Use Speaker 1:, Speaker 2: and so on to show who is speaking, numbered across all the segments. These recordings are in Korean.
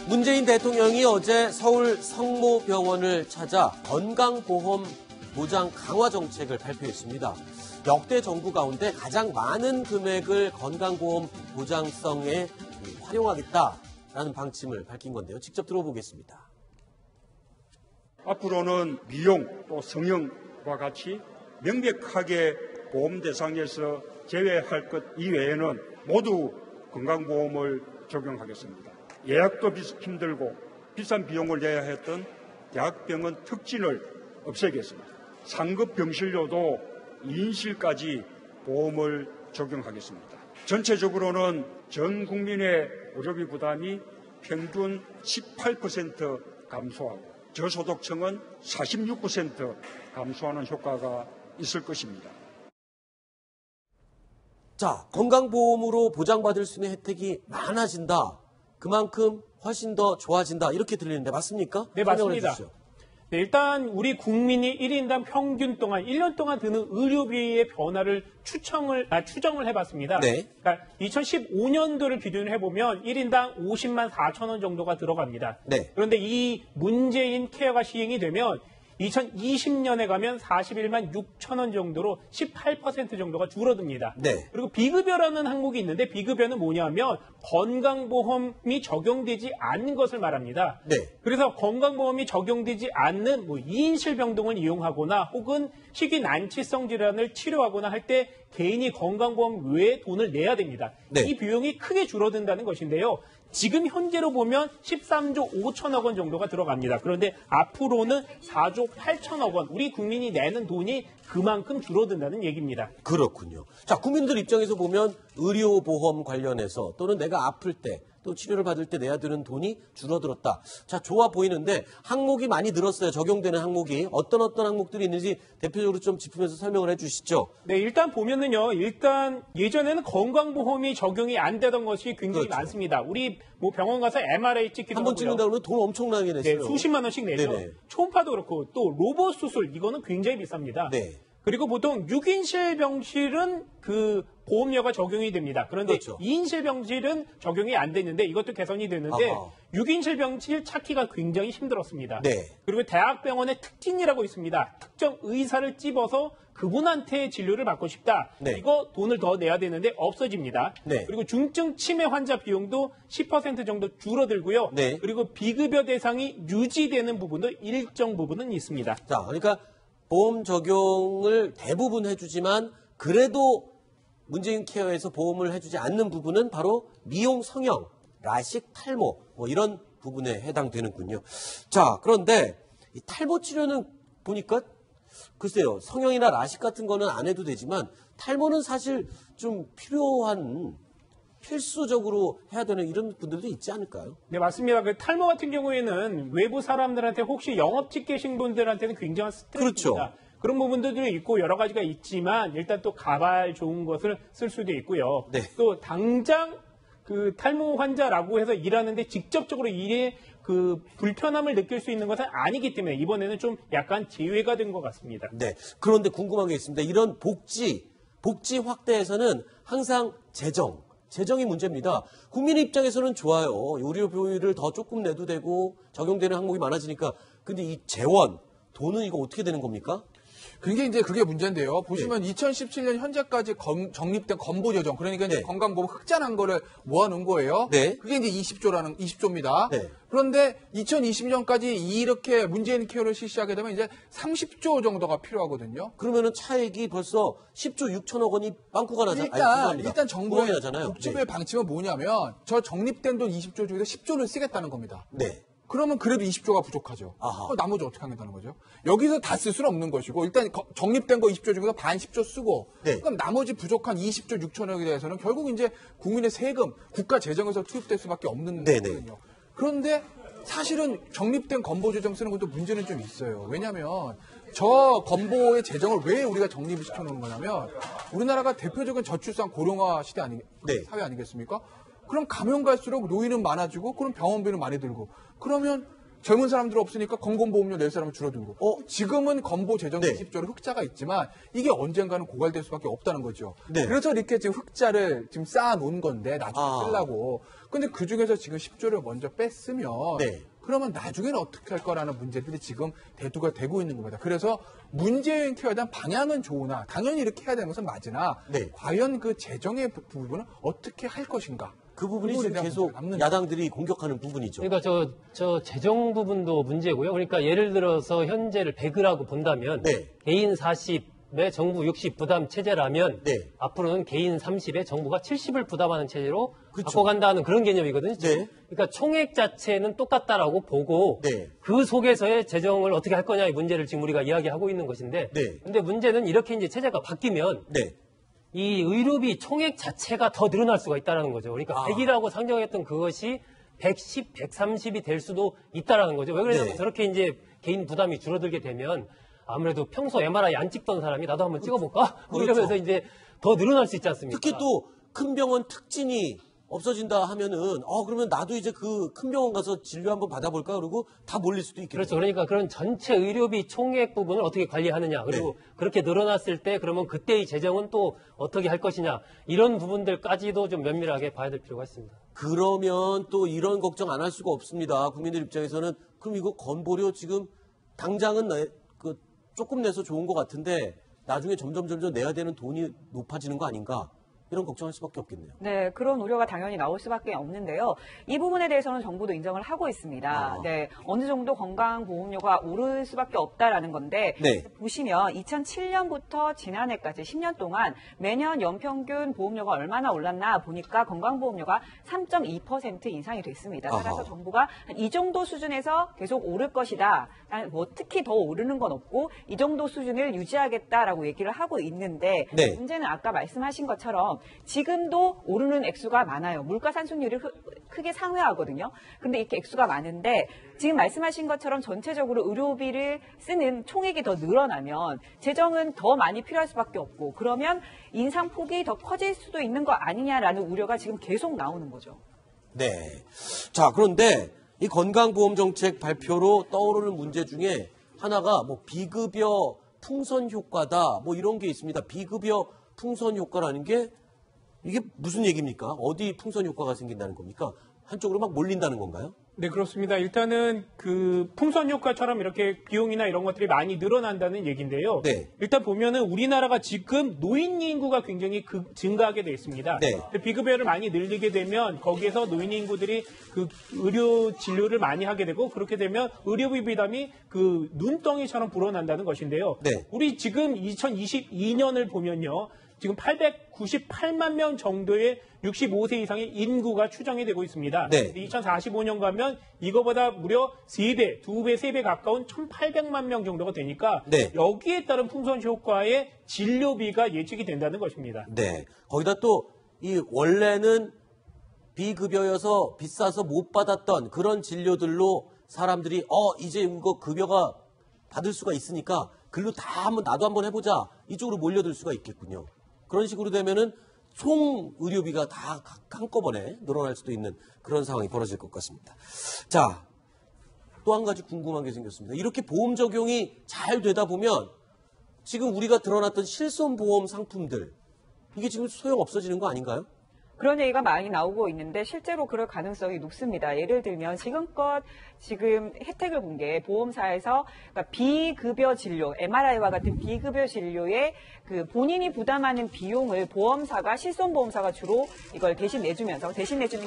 Speaker 1: 문재인 대통령이 어제 서울 성모병원을 찾아 건강보험 보장 강화 정책을 발표했습니다. 역대 정부 가운데 가장 많은 금액을 건강보험 보장성에 활용하겠다라는 방침을 밝힌 건데요. 직접 들어보겠습니다.
Speaker 2: 앞으로는 미용 또 성형과 같이 명백하게 보험 대상에서 제외할 것 이외에는 모두 건강보험을 적용하겠습니다. 예약도 힘들고 비싼 비용을 내야 했던 대학병원 특진을 없애겠습니다. 상급 병실료도 2인실까지 보험을 적용하겠습니다. 전체적으로는 전 국민의 의료비 부담이 평균 18% 감소하고 저소득층은 46% 감소하는 효과가 있을 것입니다.
Speaker 1: 자, 건강보험으로 보장받을 수 있는 혜택이 많아진다. 그만큼 훨씬 더 좋아진다. 이렇게 들리는데 맞습니까?
Speaker 3: 네, 맞습니다. 네, 일단 우리 국민이 1인당 평균 동안 1년 동안 드는 의료비의 변화를 추정을 해봤습니다.
Speaker 1: 네.
Speaker 3: 그러니까 2015년도를 기준으로 해보면 1인당 50만 4천 원 정도가 들어갑니다.
Speaker 1: 네.
Speaker 3: 그런데 이 문재인 케어가 시행이 되면 2020년에 가면 41만 6천 원 정도로 18% 정도가 줄어듭니다.
Speaker 1: 네.
Speaker 3: 그리고 비급여라는 항목이 있는데 비급여는 뭐냐면 건강보험이 적용되지 않는 것을 말합니다.
Speaker 1: 네.
Speaker 3: 그래서 건강보험이 적용되지 않는 2인실 병동을 이용하거나 혹은 희귀난치성 질환을 치료하거나 할 때 개인이 건강보험 외에 돈을 내야 됩니다.
Speaker 1: 네.
Speaker 3: 이 비용이 크게 줄어든다는 것인데요. 지금 현재로 보면 13조 5천억 원 정도가 들어갑니다. 그런데 앞으로는 4조 8천억 원, 우리 국민이 내는 돈이 그만큼 줄어든다는 얘기입니다.
Speaker 1: 그렇군요. 자, 국민들 입장에서 보면 의료보험 관련해서 또는 내가 아플 때 또 치료를 받을 때 내야 되는 돈이 줄어들었다. 자, 좋아 보이는데 항목이 많이 늘었어요. 적용되는 항목이. 어떤 항목들이 있는지 대표적으로 좀 짚으면서 설명을 해 주시죠.
Speaker 3: 네, 일단 보면은요. 일단 예전에는 건강보험이 적용이 안 되던 것이 굉장히
Speaker 1: 그렇죠.
Speaker 3: 많습니다. 우리 병원 가서 MRI 찍기도
Speaker 1: 한 번
Speaker 3: 하고요.
Speaker 1: 찍는다 그러면 돈 엄청나게 냈어요.
Speaker 3: 네, 수십만 원씩 내죠.
Speaker 1: 네네.
Speaker 3: 초음파도 그렇고 또 로봇 수술 이거는 굉장히 비쌉니다.
Speaker 1: 네.
Speaker 3: 그리고 보통 6인실 병실은 그 보험료가 적용이 됩니다. 그런데
Speaker 1: 그렇죠.
Speaker 3: 2인실 병실은 적용이 안 되는데 이것도 개선이 되는데
Speaker 1: 아하.
Speaker 3: 6인실 병실 찾기가 굉장히 힘들었습니다.
Speaker 1: 네.
Speaker 3: 그리고 대학병원의 특진이라고 있습니다. 특정 의사를 찝어서 그분한테 진료를 받고 싶다.
Speaker 1: 네.
Speaker 3: 이거 돈을 더 내야 되는데 없어집니다.
Speaker 1: 네.
Speaker 3: 그리고 중증 치매 환자 비용도 10% 정도 줄어들고요.
Speaker 1: 네.
Speaker 3: 그리고 비급여 대상이 유지되는 부분도 일정 부분은 있습니다.
Speaker 1: 자, 그러니까 보험 적용을 대부분 해주지만 그래도 문재인 케어에서 보험을 해주지 않는 부분은 바로 미용, 성형, 라식, 탈모 이런 부분에 해당되는군요. 자, 그런데 이 탈모 치료는 보니까 글쎄요, 성형이나 라식 같은 거는 안 해도 되지만 탈모는 사실 좀 필수적으로 해야 되는 이런 분들도 있지 않을까요?
Speaker 3: 네, 맞습니다. 그 탈모 같은 경우에는 외부 사람들한테 혹시 영업직 계신 분들한테는 굉장한 스트레스입니다.
Speaker 1: 그렇죠.
Speaker 3: 그런 부분들도 있고 여러 가지가 있지만 일단 또 가발 좋은 것을 쓸 수도 있고요.
Speaker 1: 네.
Speaker 3: 또 당장 그 탈모 환자라고 해서 일하는데 직접적으로 일에 그 불편함을 느낄 수 있는 것은 아니기 때문에 이번에는 좀 약간 제외가 된 것 같습니다.
Speaker 1: 네. 그런데 궁금한 게 있습니다. 이런 복지 확대에서는 항상 재정이 문제입니다. 국민 입장에서는 좋아요. 의료비를 더 조금 내도 되고 적용되는 항목이 많아지니까. 근데 이 돈은 이거 어떻게 되는 겁니까?
Speaker 4: 그게 문제인데요. 보시면 2017년 현재까지 적립된 건보조정, 그러니까 이제
Speaker 1: 네.
Speaker 4: 건강보험 흑자난 거를 모아놓은 거예요.
Speaker 1: 네.
Speaker 4: 그게 이제 20조입니다.
Speaker 1: 네.
Speaker 4: 그런데 2020년까지 이렇게 문재인 케어를 실시하게 되면 이제 30조 정도가 필요하거든요.
Speaker 1: 그러면은 차액이 벌써 10조 6천억 원이 빵꾸가
Speaker 4: 일단 정부의
Speaker 1: 나잖아요.
Speaker 4: 복지부의 방침은 뭐냐면 저 적립된 돈 20조 중에서 10조를 쓰겠다는 겁니다.
Speaker 1: 네.
Speaker 4: 그러면 그래도 20조가 부족하죠. 나머지 어떻게 하겠다는 거죠? 여기서 다 쓸 수는 없는 것이고 일단 적립된 거 20조 중에서 반 10조 쓰고
Speaker 1: 네.
Speaker 4: 그럼 나머지 부족한 20조 6천억에 대해서는 결국 이제 국민의 세금, 국가 재정에서 투입될 수밖에 없는 거거든요. 그런데 사실은 적립된 건보조정 쓰는 것도 문제는 좀 있어요. 왜냐하면 저 건보의 재정을 왜 우리가 적립을 시켜놓는 거냐면 우리나라가 대표적인 저출산 고령화 시대 사회 아니겠습니까? 그럼 가면 갈수록 노인은 많아지고 그럼 병원비는 많이 들고 그러면 젊은 사람들 없으니까 건강보험료 낼 사람은 줄어들고 지금은 건보 재정
Speaker 1: 네.
Speaker 4: 20조로 흑자가 있지만 이게 언젠가는 고갈될 수밖에 없다는 거죠.
Speaker 1: 네.
Speaker 4: 그래서 이렇게 지금 흑자를 지금 쌓아놓은 건데 나중에 쓰려고. 근데 그중에서 지금 10조를 먼저 뺐으면
Speaker 1: 네.
Speaker 4: 그러면 나중에는 어떻게 할 거라는 문제들이 지금 대두가 되고 있는 겁니다. 그래서 문재인 케어에 대한 방향은 좋으나 당연히 이렇게 해야 되는 것은 맞으나
Speaker 1: 네.
Speaker 4: 과연 그 재정의 부분은 어떻게 할 것인가.
Speaker 1: 그 부분이
Speaker 4: 부분에
Speaker 1: 지금
Speaker 4: 대한
Speaker 1: 계속
Speaker 4: 문제가 남는
Speaker 1: 야당들이 공격하는 부분이죠.
Speaker 5: 그러니까 저 재정 부분도 문제고요. 그러니까 예를 들어서 현재를 100이라고 본다면
Speaker 1: 네.
Speaker 5: 개인 40에 정부 60 부담 체제라면
Speaker 1: 네.
Speaker 5: 앞으로는 개인 30에 정부가 70을 부담하는 체제로
Speaker 1: 그쵸.
Speaker 5: 바꿔간다는 그런 개념이거든요. 지금.
Speaker 1: 네.
Speaker 5: 그러니까 총액 자체는 똑같다라고 보고
Speaker 1: 네.
Speaker 5: 그 속에서의 재정을 어떻게 할 거냐의 문제를 지금 우리가 이야기하고 있는 것인데
Speaker 1: 네.
Speaker 5: 근데 문제는 이렇게 이제 체제가 바뀌면
Speaker 1: 네.
Speaker 5: 이 의료비 총액 자체가 더 늘어날 수가 있다는 거죠. 그러니까 100이라고 상정했던 그것이 110, 130이 될 수도 있다라는 거죠. 왜 그러냐면
Speaker 1: 네.
Speaker 5: 저렇게 이제 개인 부담이 줄어들게 되면 아무래도 평소 MRI 안 찍던 사람이 나도 한번 찍어볼까? 뭐
Speaker 1: 그렇죠.
Speaker 5: 이러면서 이제 더 늘어날 수 있지 않습니까?
Speaker 1: 특히 또 큰 병원 특진이 없어진다 하면은 그러면 나도 이제 그 큰 병원 가서 진료 한번 받아볼까 그러고 다 몰릴 수도 있겠죠.
Speaker 5: 그렇죠. 그러니까 그런 전체 의료비 총액 부분을 어떻게 관리하느냐. 그리고
Speaker 1: 네.
Speaker 5: 그렇게 늘어났을 때 그러면 그때의 재정은 또 어떻게 할 것이냐. 이런 부분들까지도 좀 면밀하게 봐야 될 필요가 있습니다.
Speaker 1: 그러면 또 이런 걱정 안 할 수가 없습니다. 국민들 입장에서는 그럼 이거 건보료 지금 당장은 조금 내서 좋은 것 같은데 나중에 점점 내야 되는 돈이 높아지는 거 아닌가? 이런 걱정할 수밖에 없겠네요.
Speaker 6: 네, 그런 우려가 당연히 나올 수밖에 없는데요. 이 부분에 대해서는 정부도 인정을 하고 있습니다. 네, 어느 정도 건강보험료가 오를 수밖에 없다라는 건데
Speaker 1: 네.
Speaker 6: 보시면 2007년부터 지난해까지 10년 동안 매년 연평균 보험료가 얼마나 올랐나 보니까 건강보험료가 3.2% 인상이 됐습니다. 따라서
Speaker 1: 아하.
Speaker 6: 정부가 이 정도 수준에서 계속 오를 것이다. 뭐 특히 더 오르는 건 없고 이 정도 수준을 유지하겠다라고 얘기를 하고 있는데
Speaker 1: 네.
Speaker 6: 문제는 아까 말씀하신 것처럼 지금도 오르는 액수가 많아요. 물가 상승률이 크게 상회하거든요. 그런데 이렇게 액수가 많은데 지금 말씀하신 것처럼 전체적으로 의료비를 쓰는 총액이 더 늘어나면 재정은 더 많이 필요할 수밖에 없고 그러면 인상폭이 더 커질 수도 있는 거 아니냐라는 우려가 지금 계속 나오는 거죠.
Speaker 1: 네. 자, 그런데 이 건강보험 정책 발표로 떠오르는 문제 중에 하나가 뭐 비급여 풍선 효과다 뭐 이런 게 있습니다. 비급여 풍선 효과라는 게 이게 무슨 얘기입니까? 어디 풍선 효과가 생긴다는 겁니까? 한쪽으로 막 몰린다는 건가요?
Speaker 3: 네, 그렇습니다. 일단은 그 풍선 효과처럼 이렇게 비용이나 이런 것들이 많이 늘어난다는 얘기인데요.
Speaker 1: 네.
Speaker 3: 일단 보면은 우리나라가 지금 노인 인구가 굉장히 증가하게 돼 있습니다.
Speaker 1: 네.
Speaker 3: 비급여를 많이 늘리게 되면 거기에서 노인 인구들이 그 의료 진료를 많이 하게 되고 그렇게 되면 의료비 부담이 그 눈덩이처럼 불어난다는 것인데요.
Speaker 1: 네.
Speaker 3: 우리 지금 2022년을 보면요. 지금 898만 명 정도의 65세 이상의 인구가 추정이 되고 있습니다.
Speaker 1: 네.
Speaker 3: 2045년 가면 이거보다 무려 3배, 2배, 3배 가까운 1,800만 명 정도가 되니까
Speaker 1: 네.
Speaker 3: 여기에 따른 풍선 효과의 진료비가 예측이 된다는 것입니다.
Speaker 1: 네. 거기다 또 이 원래는 비급여여서 비싸서 못 받았던 그런 진료들로 사람들이 이제 이거 급여가 받을 수가 있으니까 글로 다 나도 한번 해보자 이쪽으로 몰려들 수가 있겠군요. 그런 식으로 되면은 총 의료비가 다 한꺼번에 늘어날 수도 있는 그런 상황이 벌어질 것 같습니다. 자, 또 한 가지 궁금한 게 생겼습니다. 이렇게 보험 적용이 잘 되다 보면 지금 우리가 드러났던 실손보험 상품들 이게 지금 소용 없어지는 거 아닌가요?
Speaker 6: 그런 얘기가 많이 나오고 있는데 실제로 그럴 가능성이 높습니다. 예를 들면 지금껏 지금 혜택을 본 게 보험사에서 그러니까 비급여 진료, MRI와 같은 비급여 진료에 그 본인이 부담하는 비용을 보험사가 실손보험사가 주로 이걸 대신 내주는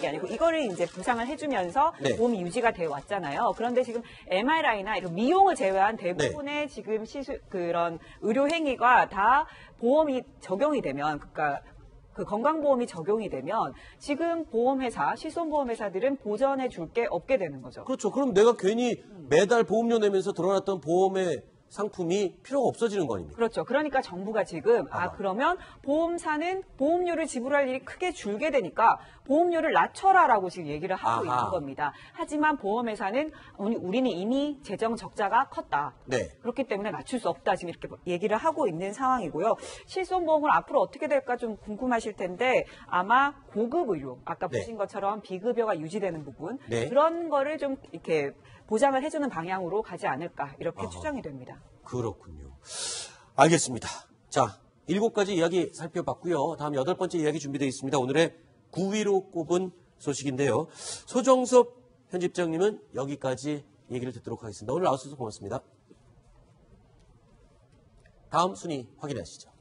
Speaker 6: 게 아니고 이거를 이제 부상을 해주면서
Speaker 1: 네.
Speaker 6: 보험이 유지가 되어 왔잖아요. 그런데 지금 MRI나 이런 미용을 제외한 대부분의 지금 그런 의료 행위가 다 보험이 적용이 되면 그러니까 그 건강보험이 적용이 되면 지금 보험회사, 실손보험회사들은 보전해 줄 게 없게 되는 거죠.
Speaker 1: 그렇죠. 그럼 내가 괜히 매달 보험료 내면서 들어놨던 보험의 상품이 필요가 없어지는 거 아닙니까?
Speaker 6: 그렇죠. 그러니까 정부가 지금 그러면 보험사는 보험료를 지불할 일이 크게 줄게 되니까 보험료를 낮춰라라고 지금 얘기를 하고 있는 겁니다. 하지만 보험회사는 우리는 이미 재정 적자가 컸다.
Speaker 1: 네.
Speaker 6: 그렇기 때문에 낮출 수 없다. 지금 이렇게 얘기를 하고 있는 상황이고요. 실손보험은 앞으로 어떻게 될까 좀 궁금하실 텐데 아마 고급 의료, 아까
Speaker 1: 네.
Speaker 6: 보신 것처럼 비급여가 유지되는 부분
Speaker 1: 네.
Speaker 6: 그런 거를 좀 이렇게 보장을 해주는 방향으로 가지 않을까 이렇게 추정이 됩니다.
Speaker 1: 그렇군요. 알겠습니다. 자, 7가지 이야기 살펴봤고요. 다음 8번째 이야기 준비되어 있습니다. 오늘의 9위로 꼽은 소식인데요. 소정섭 편집장님은 여기까지 얘기를 듣도록 하겠습니다. 오늘 나와주셔서 고맙습니다. 다음 순위 확인하시죠.